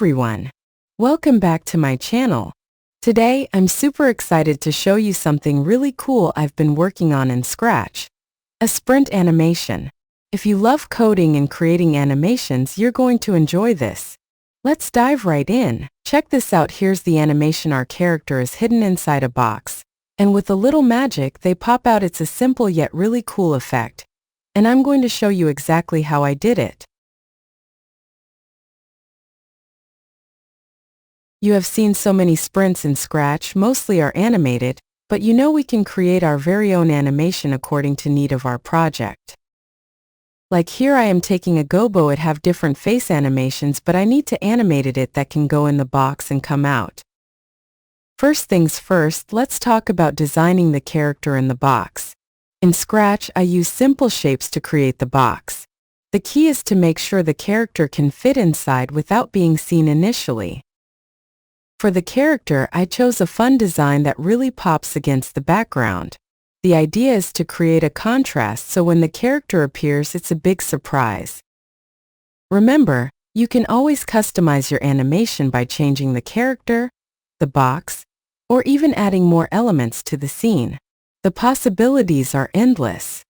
everyone! Welcome back to my channel. Today, I'm super excited to show you something really cool I've been working on in Scratch. A sprint animation. If you love coding and creating animations, you're going to enjoy this. Let's dive right in. Check this out. Here's the animation. Our character is hidden inside a box. And with a little magic, they pop out. It's a simple yet really cool effect. And I'm going to show you exactly how I did it. You have seen so many sprints in Scratch, mostly are animated, but you know we can create our very own animation according to need of our project. Like here I am taking a gobo, it have different face animations, but I need to animate it that can go in the box and come out. First things first, let's talk about designing the character in the box. In Scratch, I use simple shapes to create the box. The key is to make sure the character can fit inside without being seen initially. For the character, I chose a fun design that really pops against the background. The idea is to create a contrast so when the character appears, it's a big surprise. Remember, you can always customize your animation by changing the character, the box, or even adding more elements to the scene. The possibilities are endless.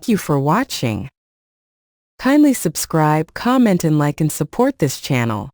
Thank you for watching. Kindly subscribe, comment and like and support this channel.